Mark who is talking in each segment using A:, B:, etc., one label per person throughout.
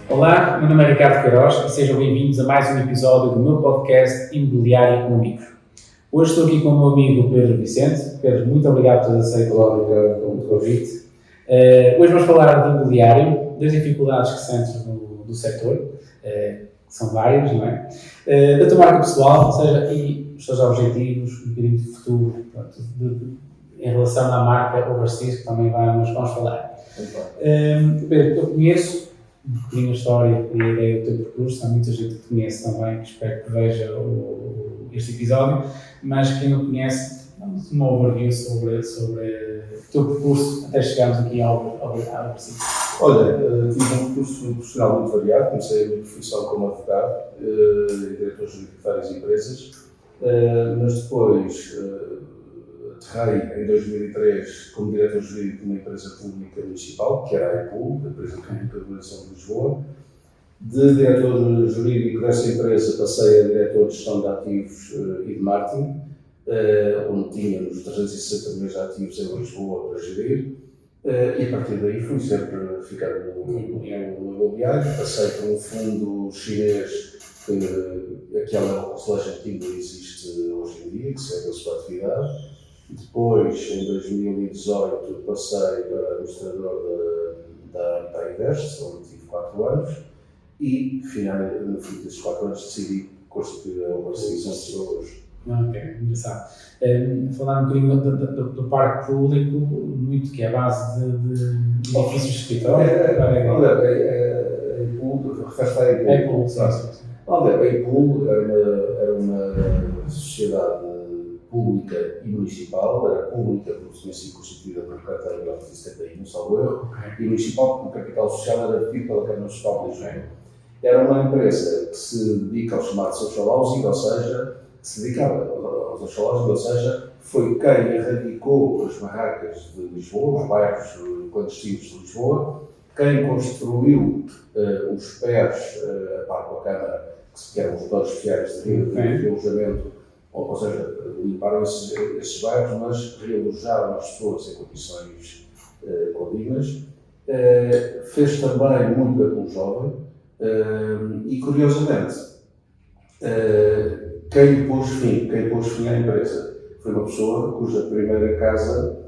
A: Olá, meu nome é Ricardo Queiroz e sejam bem-vindos a mais um episódio do meu podcast Imobiliário com Amigos. Hoje estou aqui com o meu amigo Pedro Vicente. Pedro, muito obrigado por ter aceito o convite. Hoje vamos falar de imobiliário, das dificuldades que sentes do setor, que são várias, não é? Da tua marca pessoal, ou seja, e os teus objetivos, um bocadinho de futuro, pronto, em relação à marca Overseas, que também vamos falar. Pedro, eu conheço um bocadinho a história e a ideia do teu percurso, há muita gente que te conhece também, que espero que veja este episódio, mas quem não conhece, damos uma overview sobre o teu percurso até chegarmos aqui ao Overseas.
B: Olha, tive um percurso profissional muito variado, comecei a minha profissão como advogado e diretor jurídico de várias empresas, mas depois aterrei em 2003 como diretor jurídico de uma empresa pública municipal, que era a EPUL, a Empresa Pública de Iluminação de Lisboa. De diretor jurídico dessa empresa passei a diretor de gestão de ativos e de marketing, onde tínhamos 360 milhões de ativos em Lisboa para gerir. E a partir daí fui sempre ficando no imobiliário, passei por um fundo chinês que aquela Constellation que existe hoje em dia, que segue a sua atividade. Depois, em 2018, passei para administrador da Invest, onde tive 4 anos, e no fim desses 4 anos decidi constituir a Overseas onde estou hoje.
A: Ok, engraçado. Falar um bocadinho do parque público, muito que é a base de edifícios de escritório.
B: Olha, a EPUL, refere-se à EPUL.
A: A EPUL, sim.
B: Olha, a EPUL era uma sociedade pública e municipal, era pública porque tinha sido constituída por carteira de 1971, salvo erro, e municipal porque o capital social era detido pela Câmara Municipal de Lisboa. Era uma empresa que se dedica ao chamado social housing, ou seja, que se dedicava aos social housing, ou seja, foi quem erradicou as barracas de Lisboa, os bairros clandestinos de Lisboa, quem construiu os PERs, a par com a Câmara, que eram os planos sociais de alojamento, ou seja, limparam esses bairros, mas realojaram as pessoas em condições condignas. Fez também muito pelo jovem e, curiosamente, quem pôs fim à empresa foi uma pessoa cuja primeira casa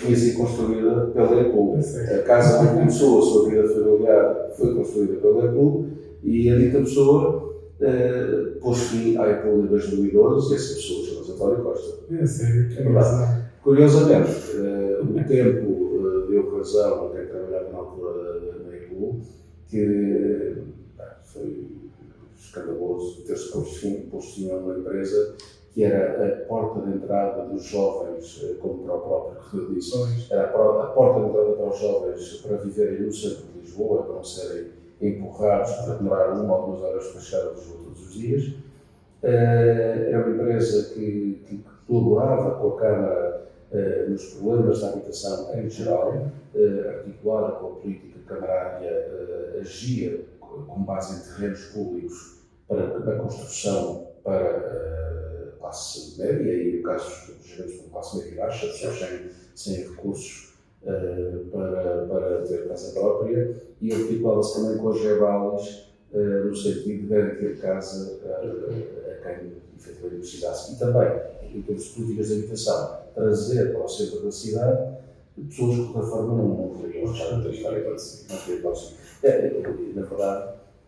B: tinha sido construída pela EPUL. A casa onde começou a sua vida familiar foi construída pela EPUL e a dita pessoa pôs fim à EPUL em 2012 e essa pessoa chama-se António Costa. Curiosamente, o tempo deu razão a quem trabalhava na altura na EPUL, que foi escandaloso ter-se posto fim a uma empresa que era a porta de entrada dos jovens, como para o próprio Correio disse, era a porta de entrada para os jovens para viverem no centro de Lisboa, para não serem empurrados para demorar 1 ou 2 horas para chegar a Lisboa todos os dias. Era uma empresa que colaborava com a Câmara nos problemas da habitação em geral, articulada com a política camarária, agia com base em terrenos públicos para a construção para a classe média e, no caso, geramos como classe média e baixa, pessoas sem recursos para ter casa própria, e articulava-se também com as GEBALIs no sentido de garantir casa a quem efetivamente precisasse. E também, em termos de políticas de habitação, trazer para o centro da cidade pessoas que, de outra forma, não poderiam estar a hipótese. Na verdade,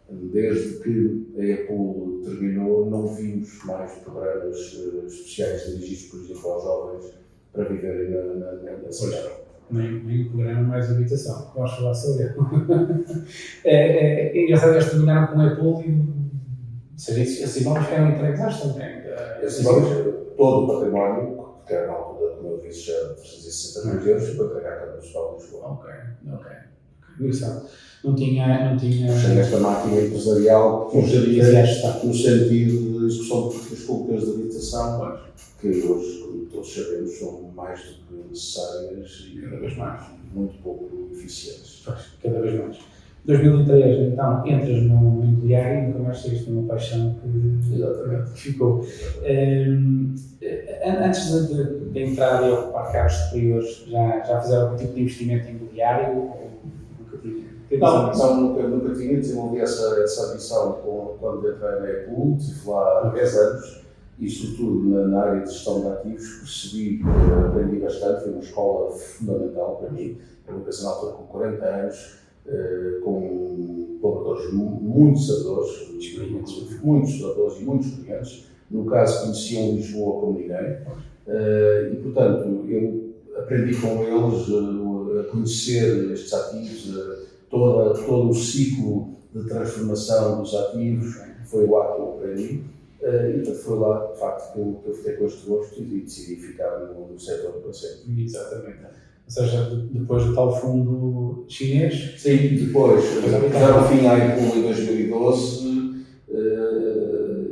B: desde que a EPUL terminou, não vimos mais programas especiais dirigidos, por exemplo, aos jovens para viverem na cidade.
A: Nem o programa mais habitação. Vamos falar sobre ele. É engraçado que eles terminaram com a EPUL e, ou seja, esses imóveis ficaram entregues também.
B: Esses imóveis, todo o património, que era na altura, como eu disse, já 360 milhões de euros, foi para entregar a Câmara Municipal de Lisboa.
A: Ok. Engraçado. Não tinha...
B: Sem esta máquina empresarial que no sentido de execução de políticas públicas de habitação, que hoje, como todos sabemos, são mais do que necessárias e cada vez mais, muito pouco eficientes.
A: Cada vez mais. 2003, então, entras no imobiliário e nunca mais saíste uma paixão que ficou. Antes de entrar e ocupar cargos superiores, já fizeram algum tipo de investimento imobiliário ou nunca tinha?
B: Nunca tinha desenvolvido essa ambição quando entrei na EPUL, estive lá há 10 anos, e sobretudo na área de gestão de ativos, percebi, aprendi bastante, foi uma escola fundamental para mim. Eu pensei na altura com 40 anos, com colaboradores muito sabedores, muitos sabedores e muitos clientes. No caso, conheciam Lisboa como ninguém. E, portanto, eu aprendi com eles a conhecer estes ativos, todo o ciclo de transformação dos ativos, foi lá que eu aprendi. E portanto, foi lá, de facto, que eu fiquei com este gosto e decidi ficar no setor para sempre.
A: Exatamente. Ou seja, depois do tal fundo chinês?
B: Sim, depois, já no fim à EPUL em 2012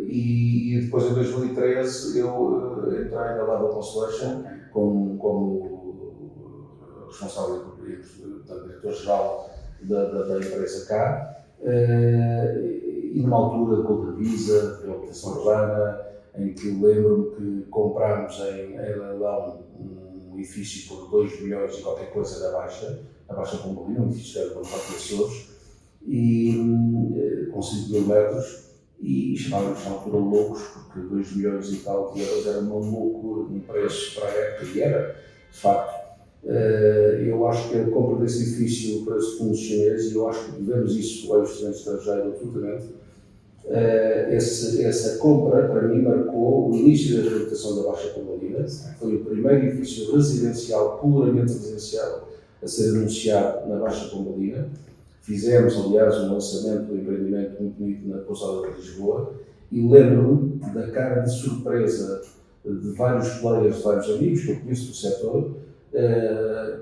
B: e depois em 2013 eu entrei na Level Constellation como responsável da diretor-geral da empresa cá. E numa altura com a Visa, de habitação urbana, em que lembro-me que comprámos em leilão um edifício por 2 milhões e qualquer coisa da Baixa Pombalina, um edifício que era para o Parque de Açores, e com 5 mil metros, e chamávamos na altura loucos, porque 2 milhões e tal de euros era uma loucura, um preço para a época, e era, de facto. Eu acho que a compra desse edifício para esse fundo chinês, e eu acho que devemos isso ao investimento estrangeiro absolutamente, essa compra para mim marcou o início da reabilitação da Baixa Pombalina. Foi o primeiro edifício residencial, puramente residencial, a ser anunciado na Baixa Pombalina. Fizemos, aliás, um lançamento do empreendimento muito bonito na Pousada de Lisboa, e lembro-me da cara de surpresa de vários players, de vários amigos que eu conheço do setor,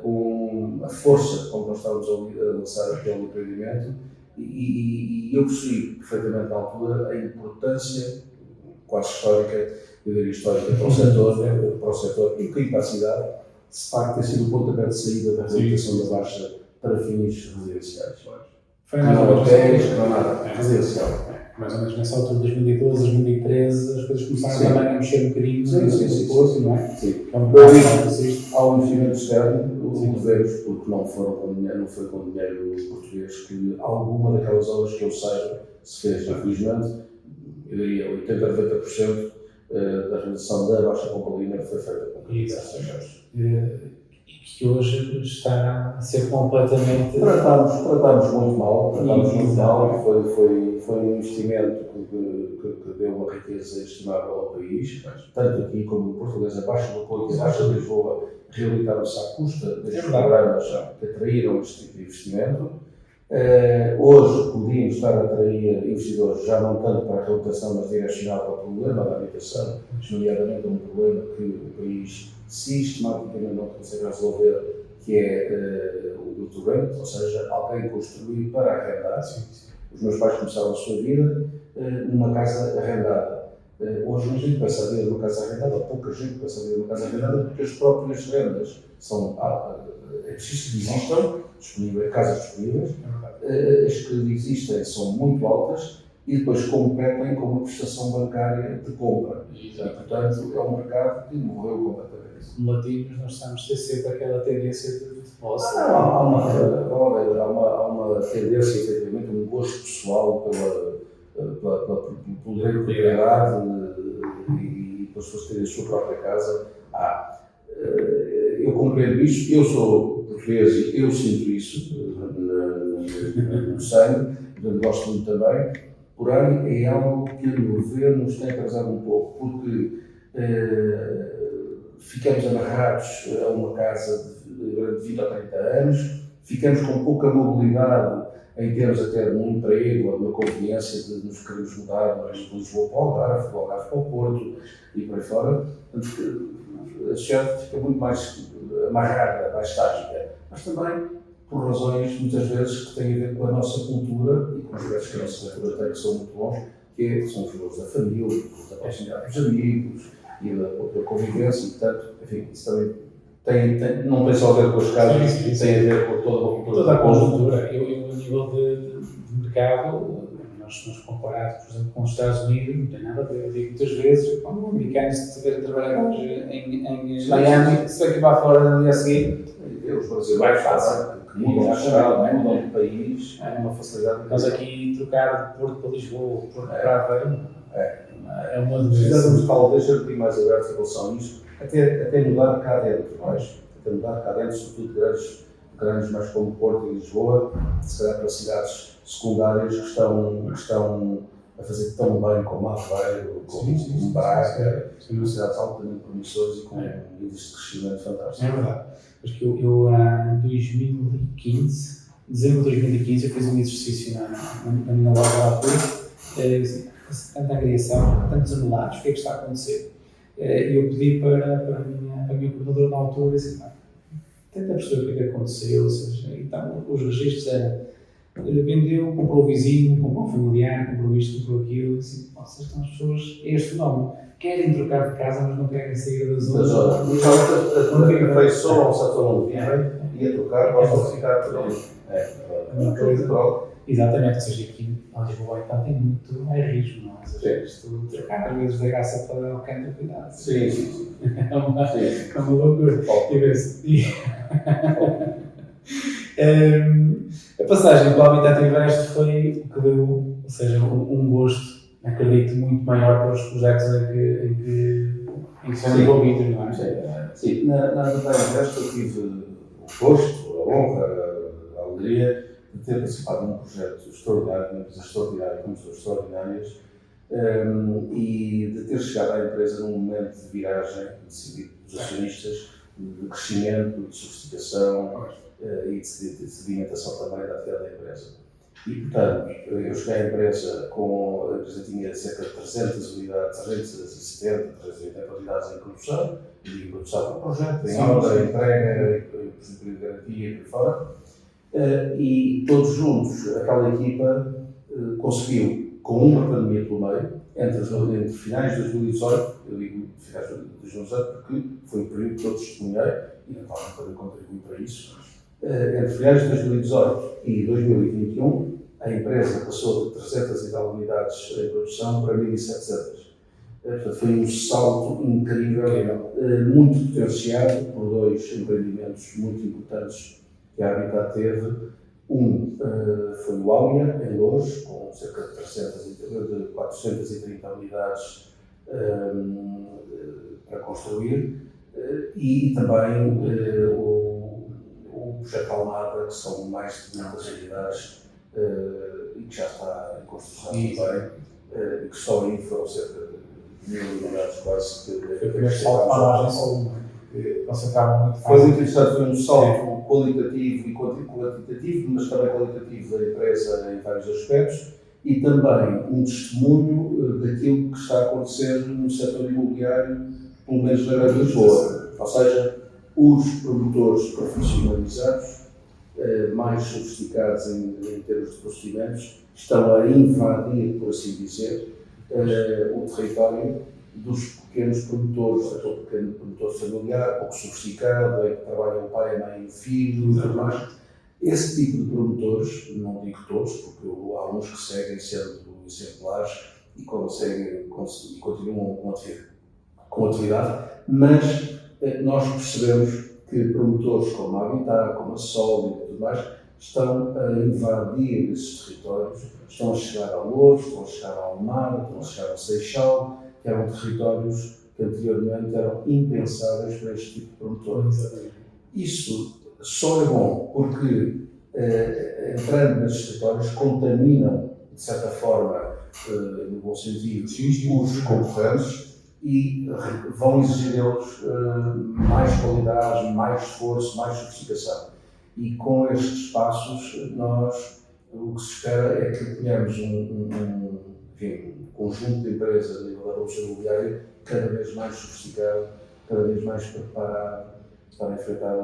B: com a força com que nós estávamos a lançar aquele empreendimento, e eu percebi perfeitamente na altura a importância quase histórica, eu diria histórica para o setor e para a cidade, de facto ter sido o pontapé de saída da reabilitação da Baixa para fins residenciais.
A: Foi mais ou menos
B: não nada, residencial.
A: Mais ou menos nessa altura de 2012, 2013, as coisas começaram também a mexer um bocadinho no poço, não é?
B: Sim.
A: Então,
B: há um investimento externo, o devemos, porque não foi com dinheiro português, que alguma daquelas obras que eu saiba se fez. Infelizmente, eu diria 80 a 90% da realização da Baixa Pombalina foi feita com estrangeiros.
A: E que hoje está a ser completamente...
B: Tratámos muito mal, foi um investimento que deu uma riqueza estimável ao país, tanto aqui como em Portuguesa, Baixa do Porto e Baixa de Lisboa reabilitaram-se à custa destes programas que atraíram este tipo de investimento. Hoje podíamos estar a atrair investidores já não tanto para a reabilitação, mas direcionado para o problema da habitação, nomeadamente um problema que o país sistematicamente não consegue resolver, que é o build to rent, ou seja, alguém construir para arrendar. Os meus pais começaram a sua vida numa casa arrendada. Hoje não gente pensa a viver numa casa arrendada, pouca gente pensa a viver numa casa arrendada, porque as próprias rendas são, é preciso que existam casas disponíveis, as que existem são muito altas e depois competem com uma prestação bancária de compra. E, portanto, é um mercado que morreu completamente.
A: Latinos, nós estamos a ter sempre aquela tendência de posse.
B: Há uma tendência, efetivamente, um gosto pessoal pelo direito de propriedade e pelas pessoas terem a sua própria casa. Eu compreendo isso, eu sou português e eu sinto isso no sangue, portanto gosto muito também, porém é algo que, a meu ver, nos tem atrasado um pouco, porque ficamos amarrados a uma casa de 20 ou 30 anos, ficamos com pouca mobilidade em termos até de um emprego ou de uma conveniência de nos queremos mudar, mas de Lisboa para o Algarve, do Algarve para o Porto e por aí fora. Portanto, a sociedade fica muito mais amarrada, mais estática, mas também por razões, muitas vezes, que têm a ver com a nossa cultura e com os aspectos que a nossa cultura tem, que são muito bons, que são os valores da família, da proximidade dos amigos e da convivência, e, portanto, enfim, isso também não tem só a ver com as casas, tem a ver com toda a cultura.
A: Toda a conjuntura. Eu, a nível de mercado, nós comparado, por exemplo, com os Estados Unidos, não tem nada a ver. Eu digo muitas vezes, quando um americano se estiver a trabalhar hoje em Miami, se vai acabar fora no dia seguinte,
B: os brasileiros fazem, que mudam de estado, mudam de país, é uma facilidade.
A: Nós aqui trocar de Porto para Lisboa, Porto para Aveiro, é uma doença.
B: Precisamos talvez ser um bocadinho mais abertos em relação a isto, até mudar cá dentro, até mudar cá dentro, sobretudo grandes mais como Porto e Lisboa, se calhar para cidades secundárias que estão a fazer tão bem como Aveiro, como Braga, são cidades altamente promissoras e com índices de crescimento fantástico.
A: É verdade. Acho que eu em 2015, dezembro de 2015, eu fiz um exercício na minha loja da altura, tanta agregação, tantos anulados, o que é que está a acontecer? E eu pedi para a minha coordenadora na altura, disse, tenta perceber o que é que aconteceu, ou seja, então os registros eram, vendeu, comprou o vizinho, comprou o familiar, comprou isto, comprou aquilo, assim, vocês estão as pessoas, é este fenómeno, querem trocar de casa, mas não querem sair da zona.
B: Afeiçoam-se a todo onde vivem e a trocar, gostam de ficar por ali.
A: Uma coisa. Exatamente, ou seja, aqui em Lisboa então tem muito risco, não é? Ou seja, isto trocar às vezes da graça para o canto, cuidado.
B: Sim.
A: É uma loucura. A passagem pelo Habitat Invest foi o que deu, ou seja, um gosto, acredito, muito maior para os projetos em que são envolvidos, não é?
B: Sim, na Habitat Invest eu tive o gosto, a honra, a alegria de ter participado num projeto extraordinário, numa empresa extraordinária, com pessoas extraordinárias, e de ter chegado à empresa num momento de viragem, decidido dos acionistas, de crescimento, de sofisticação e de sedimentação também da atividade da empresa. E, portanto, eu cheguei à empresa a empresa tinha cerca de 300 unidades, 370, 380 unidades em produção, e em produção com projeto, em obra, entrega, procedimento de garantia e por fora. E todos juntos, aquela equipa conseguiu, com uma pandemia pelo meio, entre finais de 2018, eu digo finais de 2018 porque foi o período que eu testemunhei e naturalmente também contribuí para isso. Entre finais de 2018 e 2021, a empresa passou de 300 e tal unidades em produção para 1.700. Portanto, foi um salto incrível, muito potenciado por dois empreendimentos muito importantes que a Habitat teve. Um foi o Áurea, em Loures, com cerca de 430 unidades para construir, e também o projeto Almada, que são mais de 200 unidades e que já está em construção também, e que só aí foram cerca de 1.000 unidades quase.
A: Foi o primeiro salto para a margem sul, porque concentravam muito
B: fácil. Foi muito interessante, foi um salto qualitativo e quantitativo, mas também qualitativo da empresa em vários aspectos, e também um testemunho daquilo que está a acontecer no setor imobiliário, pelo menos na Grande Lisboa. Ou seja, os promotores profissionalizados, mais sofisticados em termos de procedimentos, estão a invadir, por assim dizer, o território dos pequenos promotores, aquele pequeno promotor familiar, pouco sofisticado, em que trabalham o pai, a mãe e o filho e tudo mais. Esse tipo de promotores, não digo todos, porque há uns que seguem sendo exemplares e continuam com atividade, mas nós percebemos que promotores como a Habitat, como a Sol e tudo mais, estão a invadir esses territórios, estão a chegar a Loures, estão a chegar a Almada, estão a chegar a Seixal, que eram territórios que anteriormente eram impensáveis para este tipo de promotores. Isso só é bom porque, entrando nesses territórios, contaminam, de certa forma, no bom sentido, os concorrentes e vão exigir deles mais qualidade, mais esforço, mais sofisticação. E com estes passos, o que se espera é que tenhamos um conjunto de empresas a nível da bolsa imobiliária cada vez mais sofisticado, cada vez mais preparado para enfrentar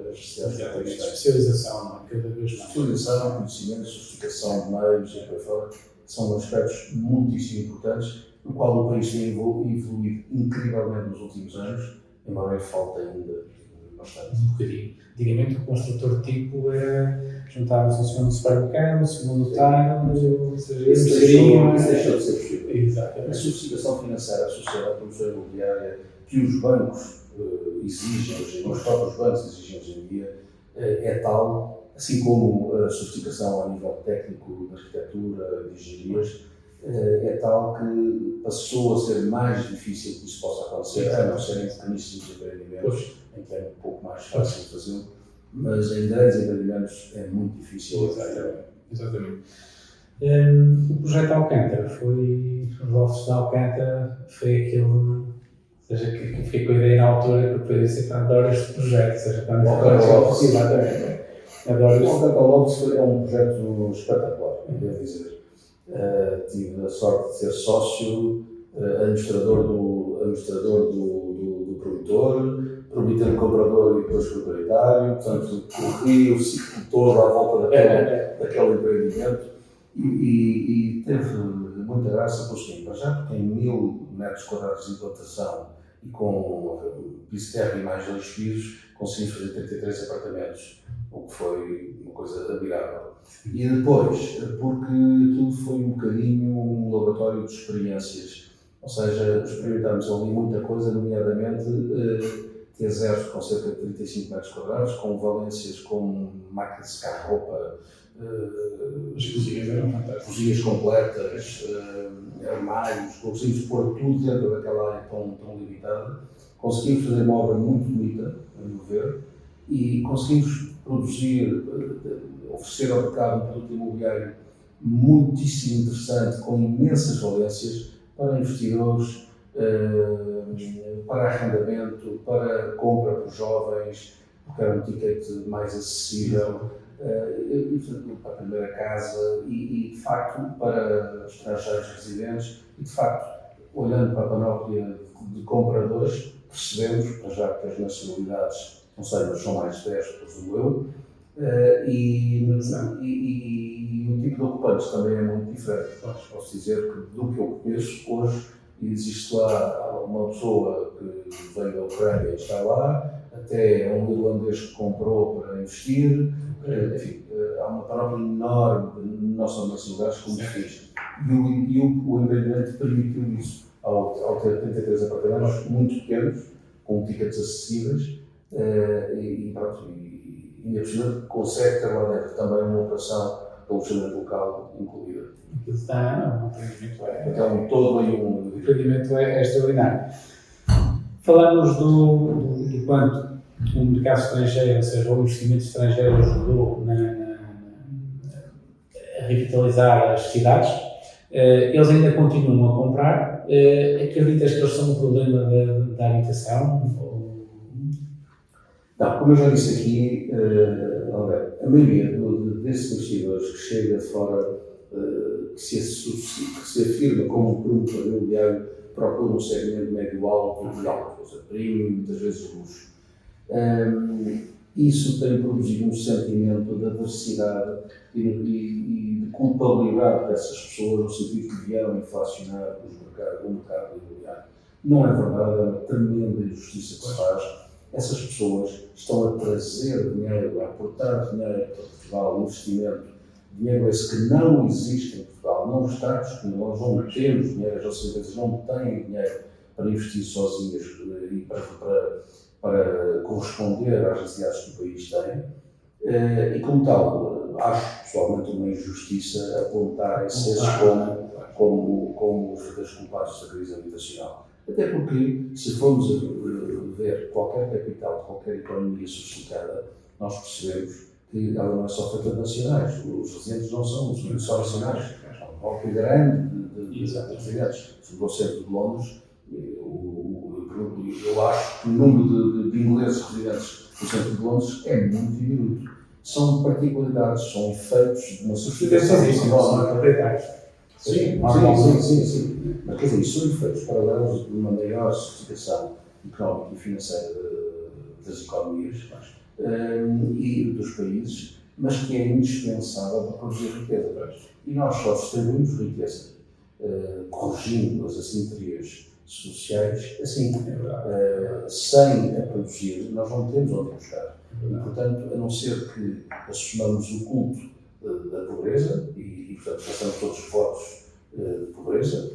B: as necessidades.
A: Especialização, não é? Cada vez mais.
B: Especialização, conhecimento, sofisticação de meios e por aí fora são aspectos muitíssimo importantes, no qual o país tem evoluído incrivelmente nos últimos anos, embora falta ainda bastante.
A: Um bocadinho. Antigamente o construtor tipo era juntar-se um segundo supermercado, um segundo talho, ou seja,
B: isso deixou de ser possível.
A: Exatamente.
B: A sofisticação financeira associada à produção imobiliária que os bancos exigem hoje, os próprios bancos exigem hoje em dia, é tal, assim como a sofisticação a nível técnico de arquitetura, de engenharias, é tal que passou a ser mais difícil que isso possa acontecer, a não ser em pequeníssimos empreendimentos, em que é um pouco mais fácil fazê-lo, mas em grandes empreendimentos é muito difícil.
A: Exatamente. O projeto Alcântara foi, os lofts de Alcântara foi aquele, ou seja, que fiquei com a ideia na altura que eu poderia ser que adoro este projeto, ou seja, quando
B: Exatamente.
A: Adoro
B: O Alcântara Lofts é um projeto espetacular, devo dizer. Tive a sorte de ser sócio, administrador do promotor, promotor comprador e depois proprietário, portanto, corri o ciclo todo à volta daquele empreendimento e teve muita graça pelo seguinte, já porque em 1000 metros quadrados de implantação e com piso terra e mais 2 pisos, conseguimos fazer 33 apartamentos, o que foi uma coisa admirável. E depois, porque tudo foi um bocadinho um laboratório de experiências, ou seja, experimentámos ali muita coisa, nomeadamente T0 com cerca de 35 metros quadrados, com valências como máquina de secar roupa,
A: as cozinhas eram fantásticas.
B: Cozinhas completas, armários, conseguimos pôr tudo dentro daquela área tão limitada. Conseguimos fazer uma obra muito bonita, a meu ver, e conseguimos produzir, oferecer ao mercado um produto imobiliário muitíssimo interessante, com imensas valências para investidores, para arrendamento, para compra por jovens, porque era um ticket mais acessível, para a primeira casa e, de facto, para estrangeiros residentes. E, de facto, olhando para a panóplia de compradores, percebemos, para já que as nacionalidades, não sei, mas são mais 10, presumo eu, e o tipo de ocupantes também é muito diferente. Posso dizer que, do que eu conheço hoje, existe lá uma pessoa que veio da Ucrânia e está lá, até um irlandês que comprou para investir, enfim, há uma panóplia enorme de não só nacionalidades como perfis. E o empreendimento permitiu isso, ao ter 33 apartamentos muito pequenos, com tickets acessíveis, e pronto, e ainda por cima consegue ter lá dentro também uma operação de alojamento local incluída.
A: Não, o empreendimento
B: Então, todo aí
A: o empreendimento é extraordinário. Falamos do quanto o mercado estrangeiro, ou seja, o investimento estrangeiro ajudou a revitalizar as cidades. Eles ainda continuam a comprar. Acreditas que eles são um problema da habitação?
B: Não, como eu já disse aqui, a maioria desses investidores que chega de fora, que se afirma como um promotor imobiliário, procura um segmento médio-alto e alto, ou seja, premium, muitas vezes luxo. Isso tem produzido um sentimento de adversidade e de culpabilidade dessas pessoas, no sentido que vieram inflacionar o mercado imobiliário. Não é verdade, é uma tremenda injustiça que se faz. Essas pessoas estão a trazer dinheiro, a aportar dinheiro para Portugal, investimento, dinheiro esse que não existe em Portugal, não está disponível, nós não temos dinheiro, as nossas empresas não têm dinheiro para investir sozinhas e para corresponder às necessidades que o país tem. E como tal, acho pessoalmente uma injustiça apontarem-se esses como os verdadeiros culpados da crise habitacional. Até porque, se formos a ver qualquer capital de qualquer economia sofisticada, nós percebemos que ela não é só feita de nacionais. Os residentes não são só nacionais. Há um bloco grande de residentes. No centro de Londres, eu acho que o número de ingleses residentes no centro de Londres é muito diminuto. São particularidades, são efeitos de uma sofisticação. Sim. Mas, quer dizer, isso são efeitos paralelos de uma maior sofisticação económica e financeira das economias e dos países, mas que é indispensável para produzir riqueza. E nós só distribuímos riqueza corrigindo as assimetrias sociais, assim, sem a produzir, nós não temos onde buscar. E, portanto, a não ser que assumamos o culto da pobreza e portanto, façamos todos os votos de pobreza,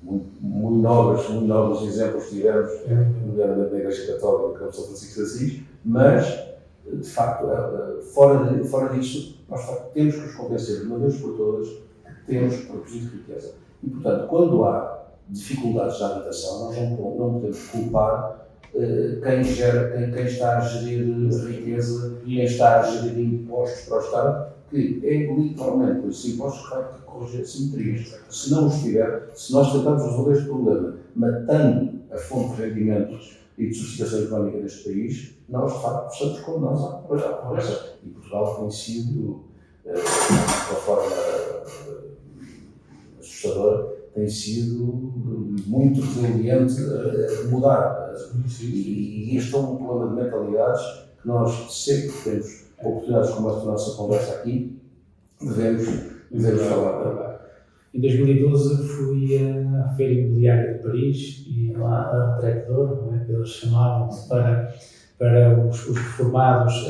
B: muito nobres exemplos que tivemos, nomeadamente na Igreja Católica, como São Francisco de Assis, mas de facto, fora disso, nós de facto temos que nos convencer de uma vez por todas que temos que produzir riqueza. E, portanto, quando há dificuldades de habitação, nós não podemos culpar quem está a gerir riqueza, quem está a gerir impostos para o Estado, que é literalmente por esses impostos que vai corrigir assimetrias. Se não os tiver, se nós tentarmos resolver este problema matando a fonte de rendimentos e de sustentação económica deste país, nós de facto estamos condenados à pobreza. E Portugal tem sido, de uma forma assustadora, tem sido muito resiliente a mudar. E este é um problema de mentalidades que nós, sempre que temos oportunidades como esta nossa conversa aqui, devemos falar.
A: Em 2012 fui à Feira Imobiliária de Paris e lá a Tractor, não é, que eles chamavam-se para os reformados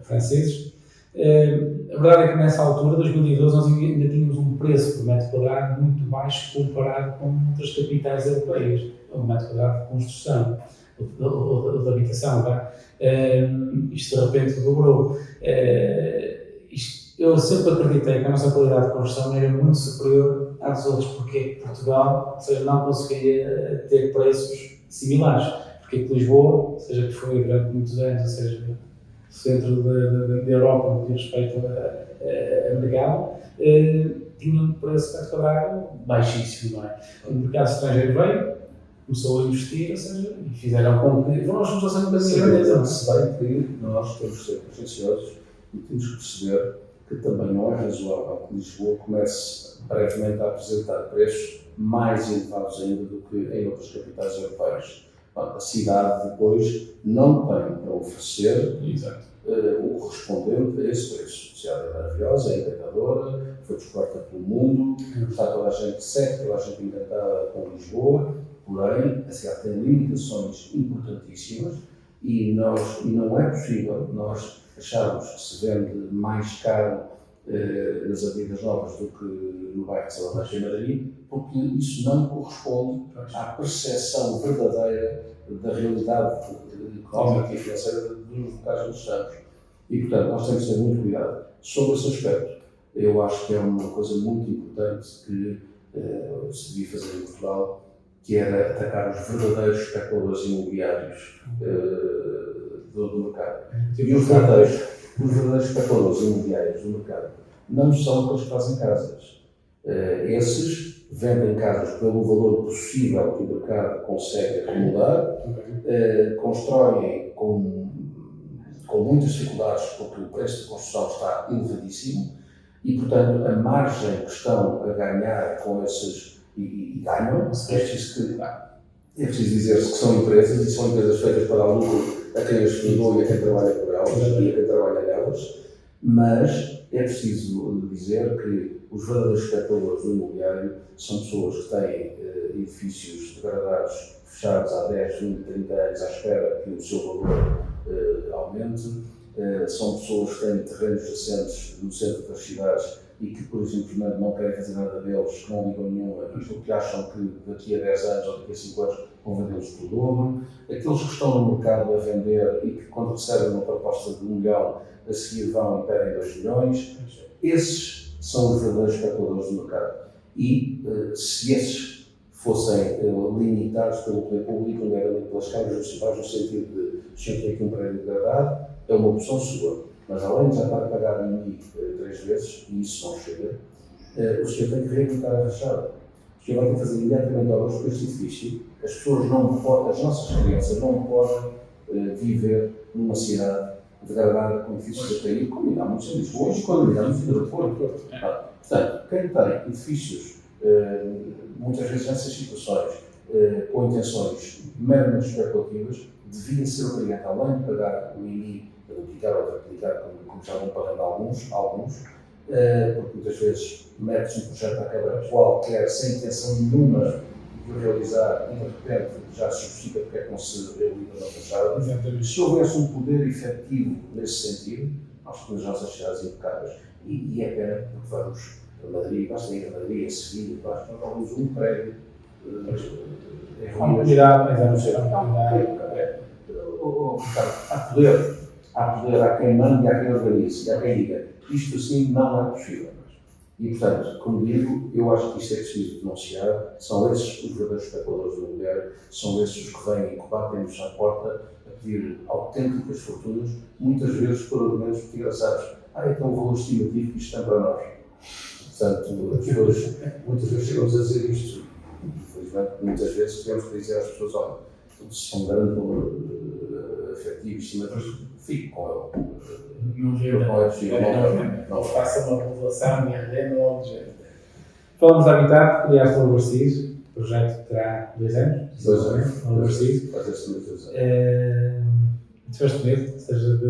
A: franceses. A verdade é que nessa altura, 2012, nós ainda tínhamos um preço por metro quadrado muito baixo comparado com outras capitais europeias, um metro quadrado de construção ou de habitação. Isto de repente dobrou. Eu sempre acreditei que a nossa qualidade de construção era muito superior à dos outros, porque Portugal, ou seja, não conseguia ter preços similares. Porque Lisboa, ou seja, que foi durante muitos anos, ou seja, o centro da Europa no que diz respeito a mercado, tinha um preço de quadrado baixíssimo, não é? O mercado estrangeiro veio, começou a investir, ou seja, e fizeram com que nós nos façamos uma grandeza.
B: Se bem que nós temos que ser conscienciosos e temos que perceber que também não é razoável que Lisboa comece brevemente a apresentar preços mais elevados ainda do que em outras capitais europeias. A cidade depois não tem para oferecer o correspondente a esse preço. A cidade é maravilhosa, é encantadora, foi descoberta pelo mundo, está toda a gente seca, toda a gente encantada com Lisboa, porém a cidade tem limitações importantíssimas e não é possível nós acharmos que se vende mais caro nas avenidas novas do que no bairro de Salvador em Madrid, porque isso não corresponde à percepção verdadeira da realidade económica e financeira dos locais onde estamos. E, portanto, nós temos que ter muito cuidado sobre esse aspecto. Eu acho que é uma coisa muito importante que se devia fazer em Portugal, que era atacar os verdadeiros especuladores imobiliários do mercado. E os verdadeiros especuladores imobiliários do mercado não são aqueles que fazem casas. Esses vendem casas pelo valor possível que o mercado consegue acumular, constroem com muitas dificuldades porque o preço de construção está elevadíssimo e, portanto, a margem que estão a ganhar com esses, e ganham, é preciso dizer-se que são empresas, e são empresas feitas para dar lucro a quem as fundou e a quem trabalha por elas e a quem trabalha nelas, mas é preciso dizer que os verdadeiros especuladores do imobiliário são pessoas que têm edifícios degradados, fechados há 10, 20, 30 anos à espera que o seu valor aumente, são pessoas que têm terrenos adjacentes no centro das cidades e que, por exemplo, não querem fazer nada deles, que não ligam nenhuma, porque acham que daqui a 10 anos ou daqui a 5 anos vão vendê-los por dobro. Aqueles que estão no mercado a vender e que, quando recebem uma proposta de 1 milhão, a seguir vão e pedem 2 milhões, esses são os verdadeiros especuladores do mercado. E se esses fossem limitados pelo poder público, nomeadamente pelas câmaras municipais, no sentido de se tem aqui um prédio degradado, é uma opção sua. Mas além de já estar a pagar em mim 3 vezes, e isso não chega, o senhor tem que reabilitar a fachada. O senhor vai ter que fazer imediatamente obras com este edifício. As pessoas não podem, as nossas crianças não podem viver numa cidade degradada com edifícios a cair, como ainda há muitos em Lisboa e como ainda há muitos em Porto. Portanto, quem tem edifícios, muitas vezes nessas situações, com intenções meramente especulativas, devia ser obrigado, além de pagar o IMI, a duplicar ou triplicar, como já vão pagando alguns, porque muitas vezes mete-se um projeto à quebra qualquer, sem intenção nenhuma de realizar, e de repente já se justifica porque é que não se realiza na fachada. Se houvesse um poder efetivo nesse sentido, nós temos as nossas cidades impecáveis. E é pena, porque vamos a Madrid, basta ir a Madrid, a Sevilha, basta temos um prédio em ruínas.
A: Cuidado,
B: há poder há poder, há quem mande e há quem organize, e há quem diga, isto assim não é possível. E, portanto, como digo, eu acho que isto é preciso denunciar, são esses os verdadeiros especuladores do imobiliário, são esses os que vêm e que batem-nos à porta a pedir autênticas fortunas, muitas vezes por argumentos muito engraçados. Então o valor estimativo que isto tem para nós. Portanto, as pessoas muitas vezes chegam a dizer isto. Infelizmente, muitas vezes temos que dizer às pessoas, olha, se é um grande valor afetivo, estimativos, fique com ele. Não é possível, não
A: faça uma revelação e arrendem logo de jeito. Falamos da Habitat, criaste o Overseas, o projeto que terá 2 anos.
B: 2 anos.
A: O Overseas.
B: Faz este mês 2 anos.
A: Tiveste medo, seja de.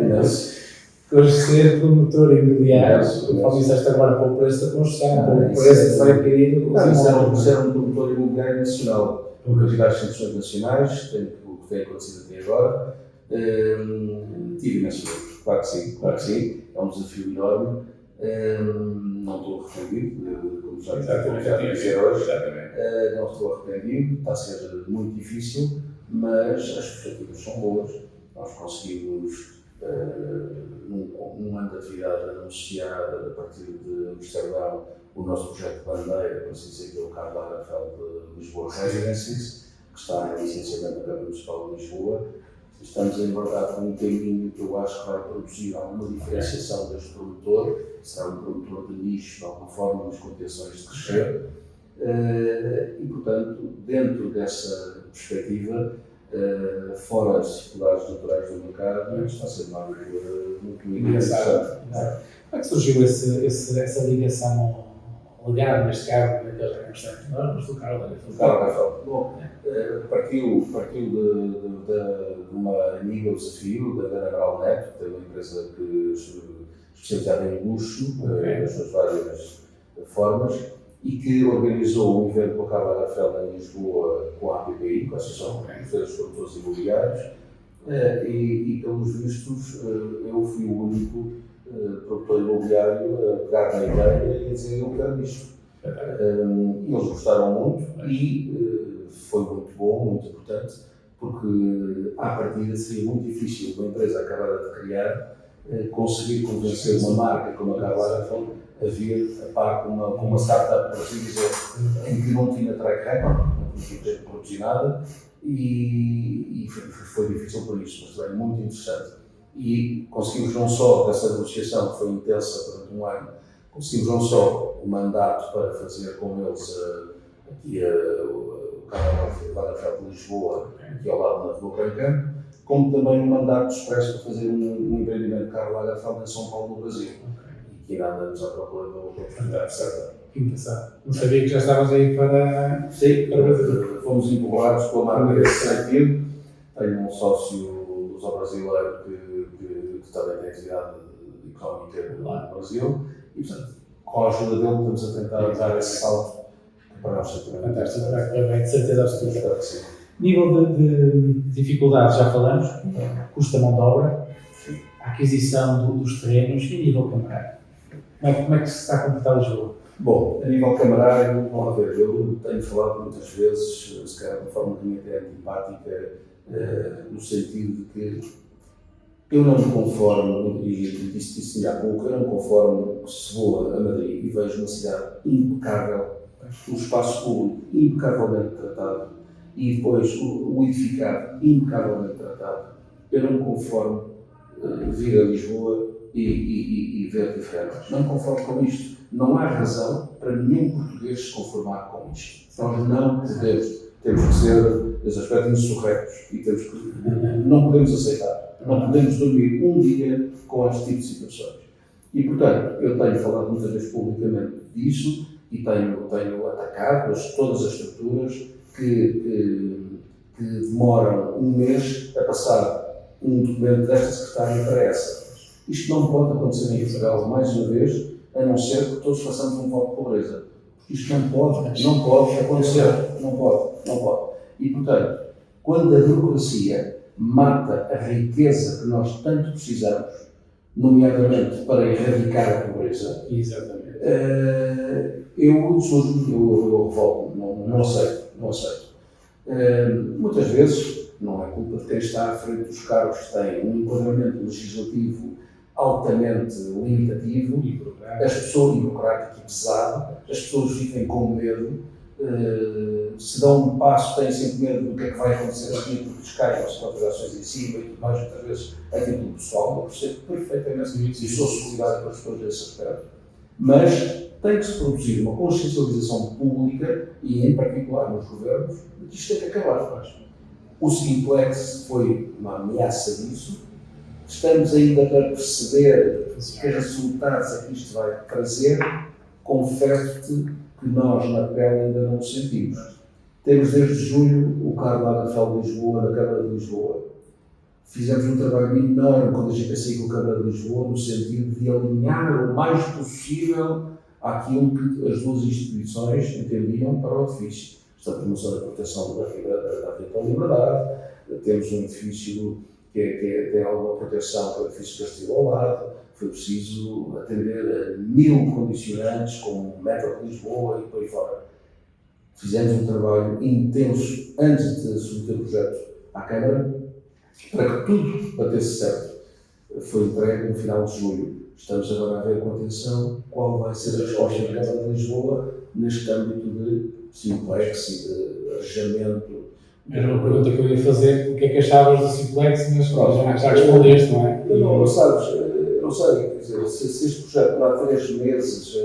B: Imenso.
A: Hoje ser promotor imobiliário, como disseste agora, para o preço da construção, para o preço que vai adquirir.
B: Ser um promotor imobiliário nacional, com capitais instituições nacionais, que tem acontecido até agora. Tive imenso medo, claro que sim, é um desafio enorme. Não estou arrependido, como já disse hoje, não estou arrependido, está a ser muito difícil, mas as perspectivas são boas. Nós conseguimos, num ano de atividade, anunciar a partir de Amsterdão o nosso projeto de bandeira, para assim dizer, que é o Karl Lagerfeld de Lisboa Residences, que está em licenciamento da Câmara Municipal de Lisboa. Estamos a embarcar por um caminho que eu acho que vai produzir alguma diferenciação deste promotor, será um promotor de nicho, de alguma forma, nas condições de crescer. E, portanto, dentro dessa perspectiva, fora as dificuldades naturais do mercado, está a ser algo muito interessante.
A: Como é que surgiu essa ligação ao legado, neste caso, daqueles que conhecemos nós, do Karl Lagerfeld?
B: Bom, partiu de uma amiga, o desafio, da Ana Amaral Neto, que tem uma empresa especializada em luxo, nas suas várias formas, e que organizou um evento com a Karl Lagerfeld em Lisboa com a APPI, com a Associação dos Produtores Imobiliários, e pelos vistos eu fui o único produtor imobiliário a pegar na ideia e a dizer eu quero isto. E eles gostaram muito e foi muito bom, muito importante, porque à partida seria muito difícil uma empresa acabada de criar conseguir convencer uma marca como a Karl Lagerfeld a vir a par com uma startup, por assim dizer, em que não tinha track record, não tinha produzido nada e foi difícil por isso, mas também muito interessante. E conseguimos não só, dessa negociação que foi intensa durante um ano, conseguimos não só o mandato para fazer com eles o Karl Lagerfeld de Lisboa, aqui ao lado na Rua Cancã, como também um mandato expresso para fazer um empreendimento Karl Lagerfeld em São Paulo, no Brasil. E que ainda andamos à procura da oportunidade certa.
A: Interessante. Não sabia que já estavas aí para...
B: Sim, fomos empurrados pela marca nesse sentido. Tenho um sócio brasileiro que também tem atividade económica lá no Brasil e, portanto, com a ajuda dele estamos a tentar dar esse salto para nós certamente.
A: Fantástico, de certeza absoluta. Nível de dificuldades já falamos, custa mão de obra, a aquisição dos terrenos e nível camarário. Como é que se está a comportar Lisboa?
B: Bom, a nível camarário, vamos ver, eu tenho falado muitas vezes, se calhar de uma forma que me até antipática, no sentido de que eu não me conformo, e disse há pouco, eu não me conformo se vou a Madrid e vejo uma cidade impecável, o espaço público impecavelmente tratado e depois o edificado impecavelmente tratado. Eu não me conformo vir a Lisboa e ver diferente. Não me conformo com isto. Não há razão para nenhum português se conformar com isto. Nós não podemos. Temos que ser, nesse aspecto, insurrectos e não podemos aceitar. Não podemos dormir um dia com este tipo de situações. E, portanto, eu tenho falado muitas vezes publicamente disso e tenho atacado todas as estruturas que demoram um mês a passar um documento desta secretária para essa. Isto não pode acontecer em Portugal, mais uma vez, a não ser que todos façamos um voto de pobreza. Isto não pode acontecer. Não pode. E, portanto, quando a burocracia mata a riqueza que nós tanto precisamos, nomeadamente para erradicar a pobreza,
A: exatamente.
B: Eu revolto, não aceito. Muitas vezes não é culpa de quem está à frente dos cargos que têm um enquadramento legislativo altamente limitativo, as pessoas, burocrático e pesado, as pessoas vivem com medo, se dão um passo têm sempre medo do que é que vai acontecer aqui, porque lhes caem as próprias ações em cima e tudo mais, muitas vezes a título pessoal, eu percebo perfeitamente e sou solidário com as pessoas desse aspecto. Mas tem que se produzir uma consciencialização pública e, em particular, nos governos, de que isto tem que acabar. O Simplex foi uma ameaça disso. Estamos ainda para perceber que resultados é que isto vai trazer. Confesso-te que nós, na pele, ainda não o sentimos. Temos desde julho o Carlos Lagerfeld de Lisboa, na Câmara de Lisboa. Fizemos um trabalho enorme quando a gente saiu com a Câmara de Lisboa, no sentido de alinhar o mais possível àquilo que as duas instituições entendiam para o edifício. Esta promoção da proteção da vida da liberdade, temos um edifício que tem alguma proteção, que é o edifício Castilho ao lado, foi preciso atender a 1000 condicionantes, como o Metro de Lisboa e por aí fora. Fizemos um trabalho intenso antes de submeter o projeto à Câmara, para que tudo batesse certo. Foi entregue no final de julho. Estamos agora a ver com atenção qual vai ser a resposta da Câmara de Lisboa neste âmbito de Simplex e de arejamento.
A: Era uma pergunta que eu ia fazer, o que é que achavas do Simplex, mas já respondeste, não é?
B: Não sei, quer dizer, se este projeto demora 3 meses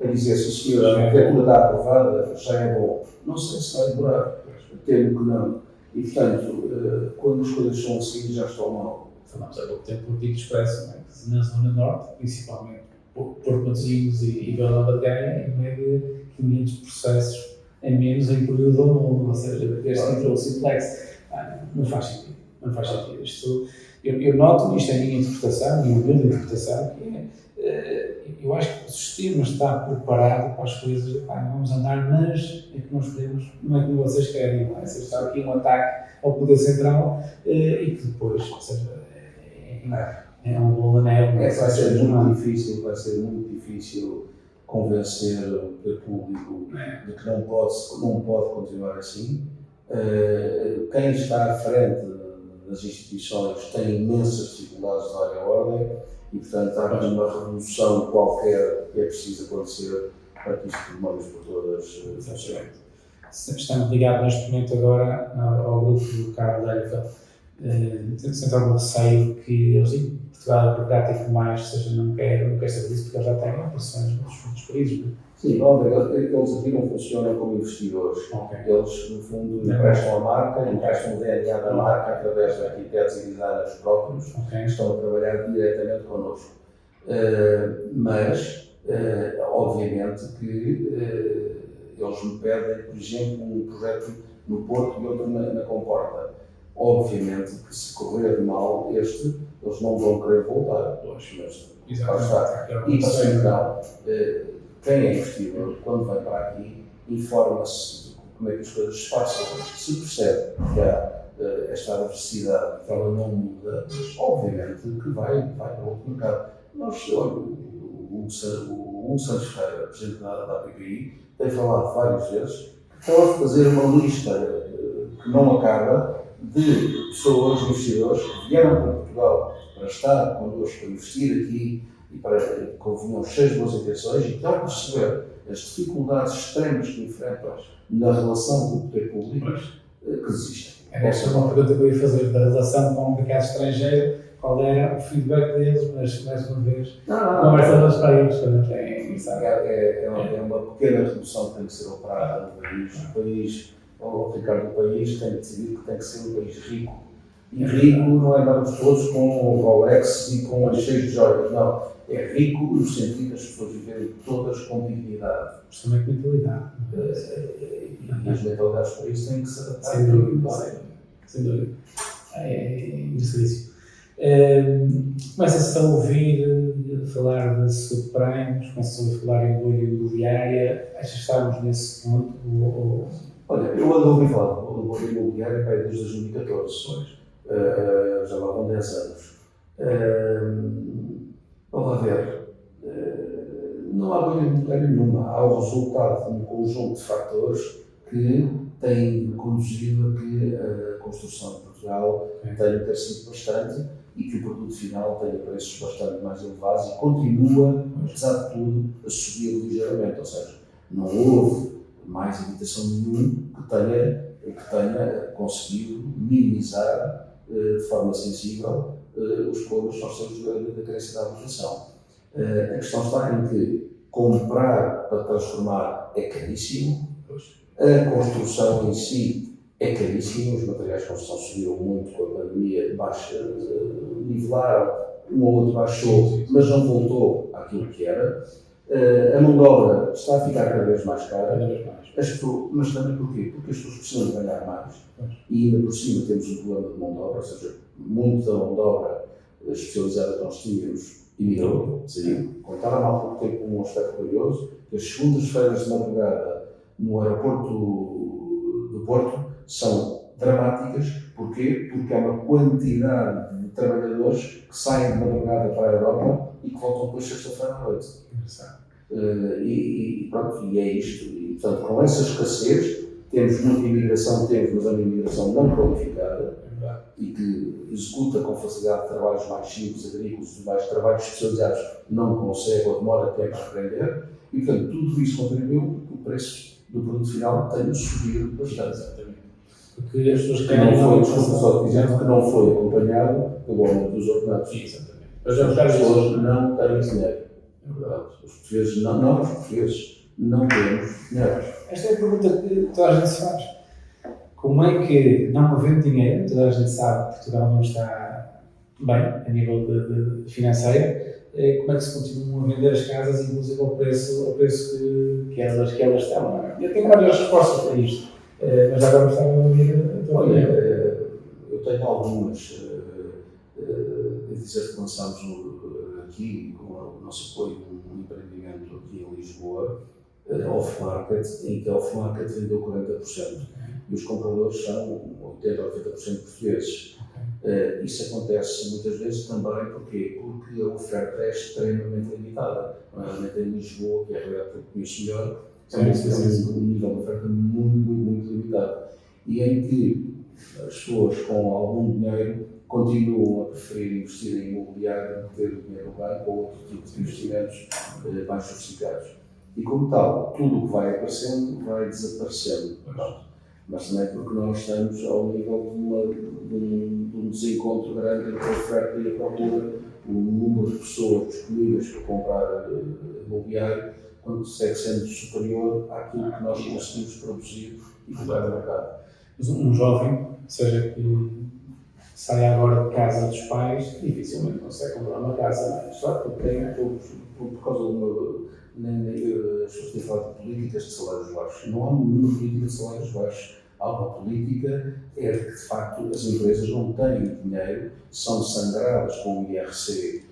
B: a dizer se a senhora a arquitetura está aprovada, já é bom. Não sei se vai demorar, temo que não. E, portanto, quando as coisas são assim, já estão mal.
A: Falámos há pouco tempo por Digo Expresso, não é? Que na Zona Norte, principalmente Porto Matosinhos e Vila Nova de Gaia, em meio de 500 processos a menos em período ao mundo, ou seja, desde que entrou o Simplex. Não faz sentido. Não faz sentido. Isto, eu noto, isto é a minha interpretação, a minha humilde interpretação, que eu acho que o sistema está preparado para as coisas, vamos andar, mas é que nós queremos, não é como vocês querem, não é? Se está aqui um ataque ao poder central e que depois, ou seja, é um bolo na neve.
B: Vai ser muito difícil convencer o poder público de que não pode continuar assim. Quem está à frente das instituições tem imensas dificuldades de dar a ordem e, portanto, há aqui uma revolução qualquer que é preciso acontecer para que isto, de uma vez por todas, funcione.
A: Estamos ligados neste momento agora ao grupo do Carlos Lagerfeld. Sente algum receio que eles em Portugal é burocrático demais, ou seja, não quer saber disso porque eles já têm operações nos países, não é?
B: Sim, eles aqui não funcionam como investidores.
A: Okay.
B: Eles, no fundo, emprestam a marca, emprestam o DNA da marca através de arquitetos e designers próprios, que estão a trabalhar diretamente connosco. Mas, obviamente, que eles me pedem, por exemplo, um projeto no Porto e outro na Comporta. Obviamente que, se correr mal eles não vão querer voltar. E para sempre não. Quem é investidor, quando vem para aqui, informa-se de como é que as coisas se passam. Se percebe que há esta adversidade, que ela não muda, obviamente que vai para outro mercado. O Hugo Santos Ferreira, presidente da APPI, tem falado várias vezes que pode fazer uma lista que não acaba de pessoas, investidores, que vieram para Portugal para estar connosco, para investir aqui, e para que vinham cheios de boas intenções e estão a perceber as dificuldades extremas que enfrentam na relação com o poder público que existem.
A: Esta é uma pergunta que eu ia fazer da relação com o mercado estrangeiro, qual era o feedback deles, mas mais uma vez, conversa deles para eles, quando têm, sabe?
B: É uma pequena redução que tem que ser operada no país. O país, Ricardo, o país tem que decidir que tem que ser um país rico. E rico não é andarmos todos com Rolex e com cheios de joias, não. É rico no sentido de as pessoas viverem todas com dignidade.
A: Mas também com mentalidade.
B: E as mentalidades para isso têm que se adaptar.
A: Sem dúvida. Sem dúvida. É interessantíssimo. Começa-se a ouvir falar de subprêmios, começa-se a falar em bolha imobiliária. Achas que estamos nesse ponto?
B: Olha, eu ando a ouvir falar de bolha imobiliária desde 2014. Já lá vão 10 anos. Vamos lá ver. Não há bolha imobiliária nenhuma. Há o resultado de um conjunto de fatores que tem conduzido a que a construção de Portugal tenha crescido bastante e que o produto final tenha preços bastante mais elevados e continua, apesar de tudo, a subir ligeiramente. Ou seja, não houve mais habitação nenhuma que tenha conseguido minimizar de forma sensível os problemas que nós temos da carência da habitação. A questão está em que comprar para transformar é caríssimo, a construção em si é caríssimo, os materiais de construção subiram muito com a pandemia, nivelaram, um ou outro baixou, mas não voltou àquilo que era. A mão de obra está a ficar cada vez mais cara, mas também porquê? Porque as pessoas precisam de ganhar mais e ainda por cima temos um problema de mão de obra, ou seja, muito da mão de obra especializada que nós tínhamos emigrou, contaram há pouco tempo um aspecto curioso, que as segundas-feiras de madrugada no aeroporto do Porto são dramáticas. Porquê? Porque há uma quantidade de trabalhadores que saem de madrugada para a Europa e que voltam depois sexta-feira à noite. Pronto, e é isto. E, portanto, com essa escassez, temos muita imigração, mas é uma imigração não qualificada e que executa com facilidade trabalhos mais simples, agrícolas, mais trabalhos especializados, não consegue ou demora tempo a aprender. E, portanto, tudo isso contribuiu para que o preço do produto final tenha subido bastante.
A: Exatamente. Porque as pessoas
B: que não foi acompanhado pelo aumento dos ordenados.
A: Exatamente.
B: Mas as pessoas não têm dinheiro. É verdade. Os portugueses, não temos dinheiro.
A: Esta é a pergunta que toda a gente se faz. Como é que, não havendo dinheiro, toda a gente sabe que Portugal não está bem a nível de financeiro, como é que se continuam a vender as casas, inclusive ao preço que elas estão? Não é? Eu tenho várias respostas para isto, mas agora gostava de ouvir a tua opinião.
B: Eu tenho algumas. Devo dizer que lançámos aqui, com o nosso apoio, um empreendimento aqui em Lisboa, off-market, em que a off-market vendeu 40%. E os compradores são 80% ou 90% portugueses. Isso acontece muitas vezes também porque a oferta é extremamente limitada. Normalmente em Lisboa, que é a realidade que eu conheço melhor, é um nível de oferta muito limitado. E em que as pessoas com algum dinheiro continuam a preferir investir em imobiliário do que ter o dinheiro no banco ou outro tipo de investimentos mais sofisticados. E como tal, tudo o que vai aparecendo vai desaparecendo. Mas também porque nós estamos ao nível de um desencontro grande entre a oferta e a procura. O número de pessoas disponíveis para comprar imobiliário segue sendo superior àquilo que nós conseguimos produzir e colocar no mercado.
A: Mas um jovem, seja que saia agora de casa dos pais, dificilmente consegue comprar uma casa.
B: Claro, porque tem por causa de uma. As pessoas têm falado de políticas de salários baixos. Não há nenhuma política de salários baixos. Há uma política de que, de facto, as empresas não têm dinheiro, são sangradas com o IRC,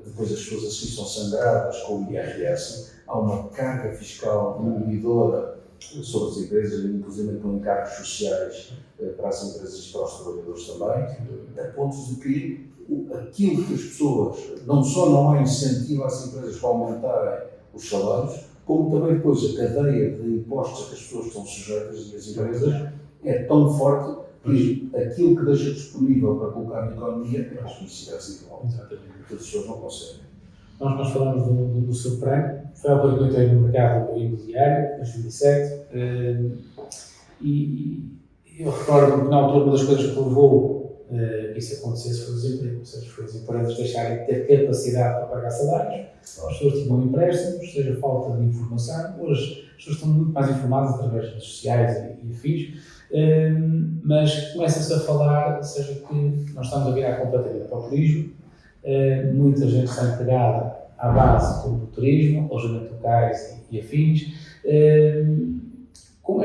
B: depois as pessoas assim são sangradas com o IRS. Há uma carga fiscal inibidora sobre as empresas, inclusive com encargos sociais para as empresas e para os trabalhadores também, a pontos de que aquilo que as pessoas, não só não há incentivo às empresas para aumentarem os salários, como também depois a cadeia de impostos a que as pessoas estão sujeitas e as empresas é tão forte que aquilo que deixa disponível para colocar na economia é pouquíssimo residual.
A: Exatamente.
B: As pessoas não conseguem.
A: Nós falamos do subprêmio, foi a altura que eu entrei no mercado imobiliário, em 2007, e eu recordo que na altura uma das coisas que levou que isso acontecesse foi o desemprego, ou seja, foi os empregadores deixarem de ter capacidade para pagar salários, as pessoas tinham empréstimos, seja falta de informação. Hoje as pessoas estão muito mais informadas através das redes sociais e afins, mas começa-se a falar, seja que nós estamos a virar completamente para o turismo, muita gente está empregada à base do turismo, alojamento locais e afins. Com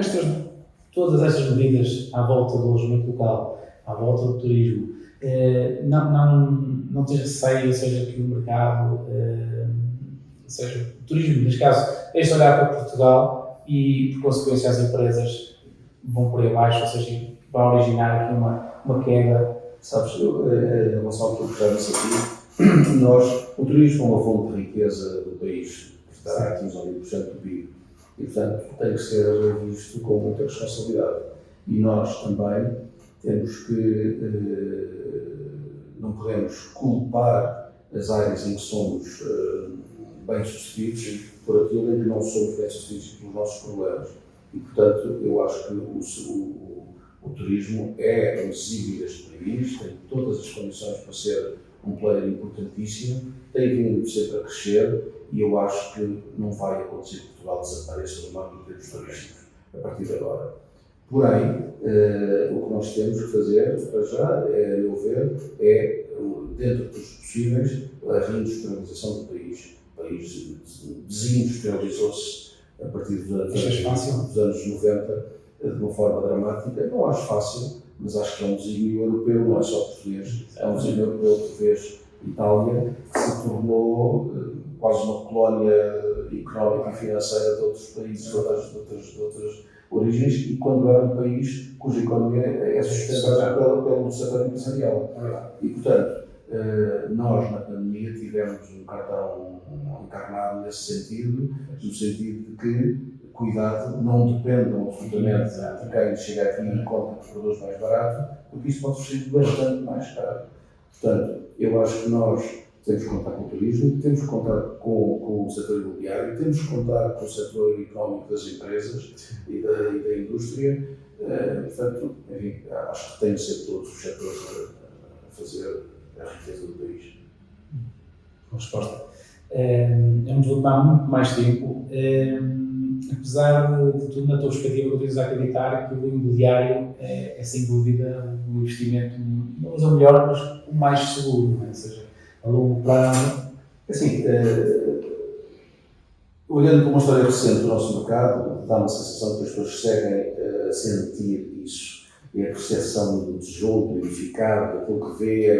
A: todas estas medidas à volta do alojamento local, à volta do turismo, não tens receio, seja que o mercado, seja o turismo, neste caso, deixa olhar para Portugal e, por consequência, as empresas vão por aí abaixo, ou seja, vai originar aqui uma queda.
B: Sabes, em relação àquilo que já disse aqui, o turismo é uma fonte de riqueza do país, que está a 15 ou 20% do PIB. e, portanto, tem que ser visto com muita responsabilidade. E nós também temos que, não podemos culpar as áreas em que somos bem-sucedidos por aquilo em que não somos bem-sucedidos pelos nossos problemas. E, portanto, eu acho que o turismo é um desígnio deste país, tem todas as condições para ser um player importantíssimo, tem vindo sempre a crescer e eu acho que não vai acontecer que Portugal desapareça do mapa em termos turísticos a partir de agora. Porém, o que nós temos que fazer, para já, a meu ver, é, dentro dos possíveis, a reindustrialização do país. O país desindustrializou-se a partir dos anos 90 de uma forma dramática. Não acho fácil, mas acho que é um desígnio europeu, não é só português, é um desígnio europeu, português, Itália, que se tornou quase uma colónia económica e financeira de outros países, de outras origens, e quando era um país cuja economia é sustentada pelo setor empresarial. E, portanto, nós na pandemia tivemos um cartão encarnado nesse sentido, no sentido de que, cuidado, não dependam absolutamente de quem chega aqui e compra os produtos mais barato, porque isso pode ser bastante mais caro. Portanto, eu acho que nós temos que contar com o turismo, temos que contar com o setor imobiliário, temos que contar com o setor económico das empresas e da indústria. Portanto, enfim, acho que tem de ser todos os setores a fazer a riqueza do país.
A: Boa resposta. Vamos tomar muito mais tempo. Apesar de tudo, na tua perspectiva, eu continuo a acreditar que o imobiliário é sem dúvida um investimento, não é o melhor, mas o mais seguro, não é? Ou seja, a longo prazo.
B: Assim, olhando para uma história recente do nosso mercado, dá uma sensação que as pessoas seguem a sentir isso. E a percepção do tijolo, do edificado, daquilo que vê,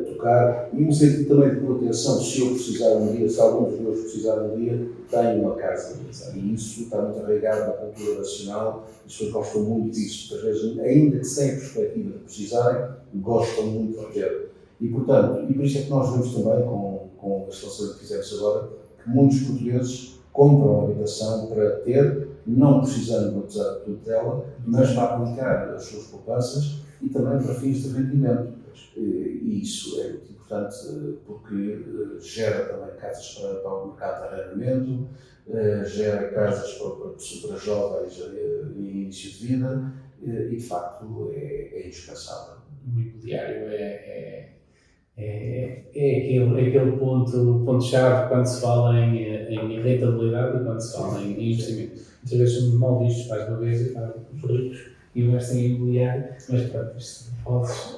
B: tocar, e um sentido também de proteção. Se eu precisar um dia, se algum dos meus precisar um dia, tenho uma casa. E isso está muito arraigado na cultura nacional, as pessoas gostam muito disso. Às vezes, ainda que sem a perspectiva de precisarem, gostam muito de ter. E, portanto, e por isso é que nós vemos também, com a situação que fizemos agora, que muitos portugueses compram a habitação para ter, não precisando de tudo dela, mas para aplicar as suas poupanças e também para fins de rendimento. E isso é muito importante porque gera também casas para o mercado de arrendamento, gera casas para jovens em início de vida e, de facto, é indispensável.
A: O imobiliário é aquele ponto-chave quando se fala em rentabilidade e quando se fala em investimento. Muitas vezes somos mal vistos, mais uma vez, os ricos investem em imobiliário, mas pronto, isto podes.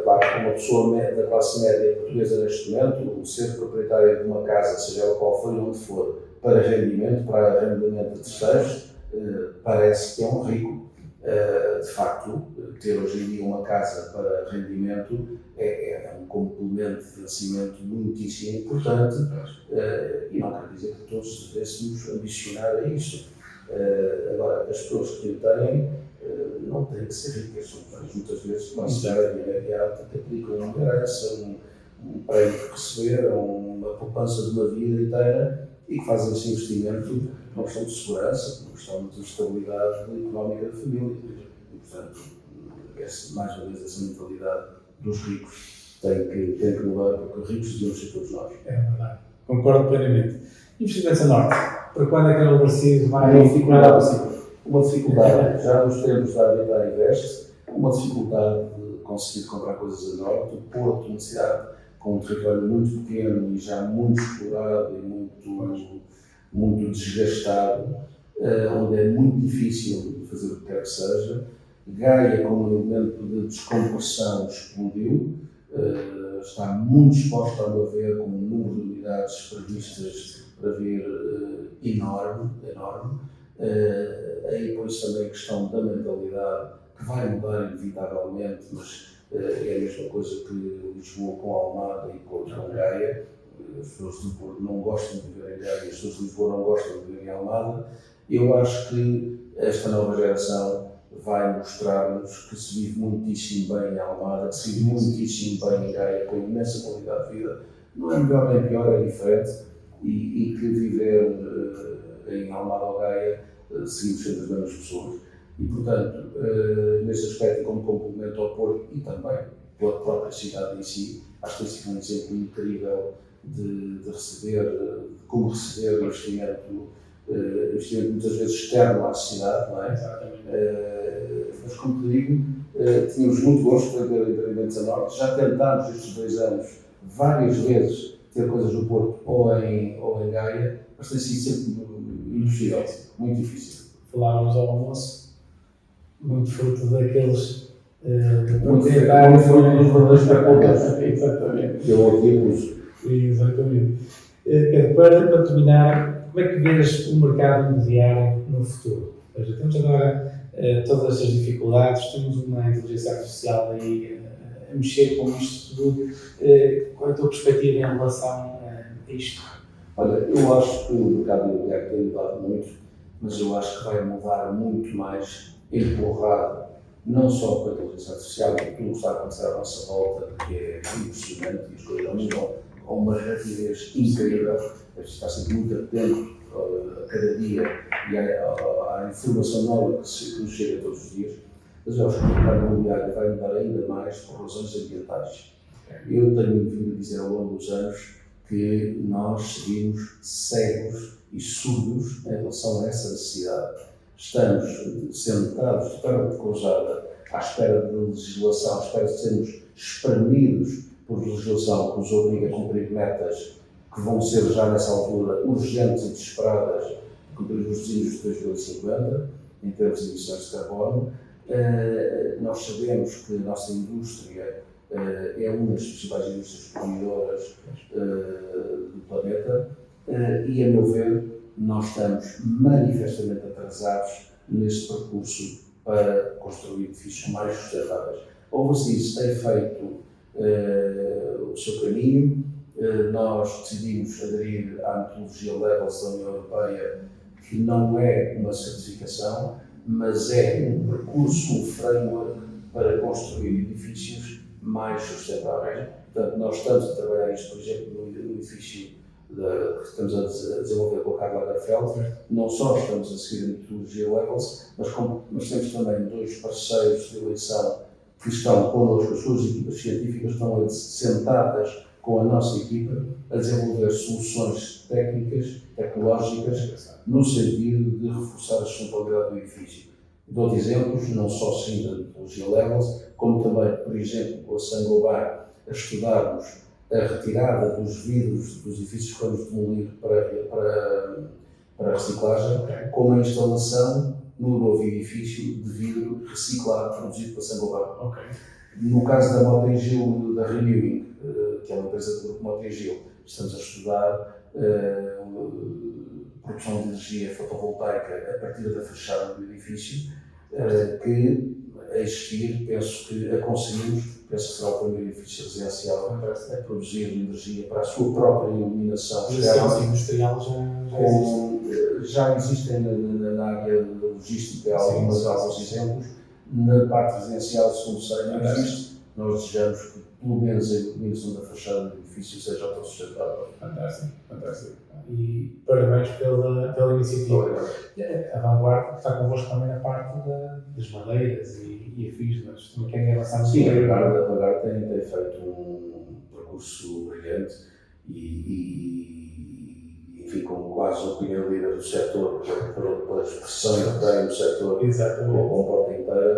B: Claro que uma pessoa da classe média portuguesa neste momento, o ser proprietário de uma casa, seja ela qual for e onde for, para rendimento, para arrendamento de terceiros, parece que é um rico. De facto, ter hoje em dia uma casa para rendimento é um complemento de financiamento muitíssimo importante e não quer dizer que todos devêssemos ambicionar a isso. Agora, as pessoas que o têm não têm que ser ricas, muitas vezes classe média imediata que aplicam uma herança, um prémio que receberam, uma poupança de uma vida inteira e que fazem esse investimento uma questão de segurança, uma questão de estabilidade económica da família. E, portanto, mais uma vez, essa mentalidade dos ricos tem que mudar, porque ricos devemos ser todos nós.
A: É verdade. Concordo plenamente. Investimentos a norte. Para quando é que o Barcido vai...
B: Uma dificuldade, já nos tempos da Habitat Invest, uma dificuldade de conseguir comprar coisas a norte. O Porto, uma cidade com um território muito pequeno e já muito explorado e muito desgastado, onde é muito difícil fazer o que quer que seja. Gaia, como elemento de descompressão, explodiu, está muito exposta, a meu ver, com um número de unidades previstas para vir enorme. Aí, por isso, também a questão da mentalidade, que vai mudar inevitavelmente, mas é a mesma coisa que Lisboa com Almada e Porto com Gaia. As pessoas de Porto não gostam de viver em Gaia, as pessoas de Lisboa não gostam de viver em Almada. Eu acho que esta nova geração vai mostrar-nos que se vive muitíssimo bem em Almada, que se vive muitíssimo bem em Gaia, com imensa qualidade de vida. Não é melhor nem pior, é diferente. e que viver em Almada ou Gaia seguimos sendo as mesmas pessoas. E, portanto, nesse aspecto, como complemento ao Porto e também pela própria cidade em si, acho que tem sido um exemplo incrível de receber, de como receber investimento muitas vezes externo à cidade, não é?
A: Exatamente.
B: Mas, como te digo, tínhamos muito gosto de ver Eventos a Norte. Já tentámos estes 2 anos várias vezes ter coisas no Porto ou em Gaia, mas tem sido sempre impossível, muito difícil.
A: Falávamos ao almoço, muito fruto daqueles
B: Muito fruto dos verdadeiros especuladores.
A: Exatamente.
B: Eu ouvi-los.
A: Exatamente. Pedro, para terminar, como é que vês o mercado imobiliário no futuro? Ou seja, temos agora todas estas dificuldades, temos uma inteligência artificial aí a mexer com isto tudo. Qual é a tua perspectiva em relação a isto?
B: Olha, eu acho que o mercado imobiliário tem mudado muito, mas eu acho que vai mudar muito mais empurrado, não só com a inteligência artificial, mas tudo o que está a acontecer à nossa volta, que é impressionante e as coisas mudam a uma rapidez incrível. A gente está sempre muito atento a cada dia e à informação nova que nos chega todos os dias, mas eu acho que o mercado imobiliário vai mudar ainda mais por razões ambientais. Eu tenho vindo a dizer ao longo dos anos que nós seguimos cegos e surdos em relação a essa necessidade. Estamos sentados de perna cruzada à espera de legislação, à espera de sermos espremidos por legislação que nos obriga a cumprir metas que vão ser já nessa altura urgentes e desesperadas de cumprir os desígnios de 2050 em termos de emissões de carbono. Nós sabemos que a nossa indústria é uma das principais indústrias poluidoras do planeta e, a meu ver, nós estamos manifestamente atrasados nesse percurso para construir edifícios mais sustentáveis. A Overseas tem feito o seu caminho. Nós decidimos aderir à metodologia Levels da União Europeia, que não é uma certificação, mas é um percurso, um framework para construir edifícios mais sustentáveis. Portanto, nós estamos a trabalhar isto, por exemplo, no edifício que estamos a desenvolver com a Karl Lagerfeld. Não só estamos a seguir a metodologia Levels, mas temos também 2 parceiros de eleição que estão connosco, as suas equipas científicas estão sentadas com a nossa equipa a desenvolver soluções técnicas, tecnológicas, no sentido de reforçar a sustentabilidade do edifício. Dou-te exemplos, não só seguindo a metodologia Levels, como também, por exemplo, com a Saint-Gobain, a estudarmos a retirada dos vidros dos edifícios que vamos demolir para a reciclagem, como a instalação no novo edifício de vidro reciclado produzido pela Saint-Gobain.
A: Okay.
B: No caso da Mota-Engil, da Renewing, que é uma empresa do grupo Mota-Engil, estamos a estudar produção de energia fotovoltaica a partir da fachada do edifício, que a existir, penso que será o primeiro edifício residencial a produzir energia para a sua própria iluminação externa.
A: Industrial
B: Já existem na área da logística alguns exemplos. Na parte residencial, segundo sei, não existe. Nós desejamos que, pelo menos, a iluminação da fachada do edifício seja autossustentável.
A: Fantástico, fantástico. E parabéns pela iniciativa. A Vanguarda está convosco também na parte das madeiras e afins, mas também querem avançar no
B: Sim, a Vanguarda tem feito um percurso brilhante enfim, como quase o primeiro líder do setor, pela expressão que tem no setor, com a porta inteira,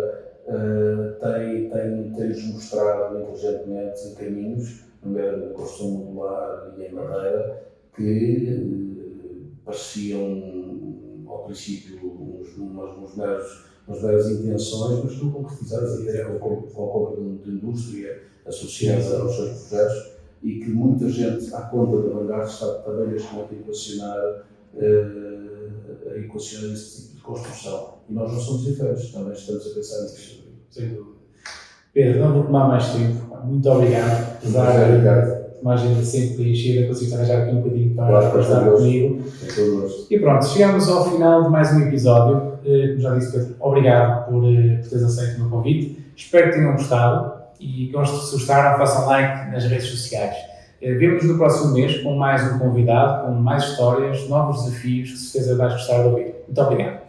B: tem-nos mostrado inteligentemente caminhos, nomeadamente construção modular e em madeira, que pareciam, ao princípio, umas meras intenções, mas estão concretizadas até com a compra de indústria associada aos seus projetos, e que muita gente, à conta da Vanguarda, está também neste momento a equacionar esse tipo de construção. E nós não somos diferentes, também estamos a pensar nisso.
A: Sem dúvida. Pedro, não vou tomar mais tempo. Muito obrigado por dar uma agenda sempre preenchida, conseguir arranjar aqui um bocadinho para estar comigo. E pronto, chegamos ao final de mais um episódio. Como já disse, Pedro, obrigado por teres aceito o meu convite. Espero que tenham gostado. E se gostaram, façam like nas redes sociais. Vemo-nos no próximo mês com mais um convidado, com mais histórias, novos desafios, que certeza vais gostar de ouvir. Muito obrigado.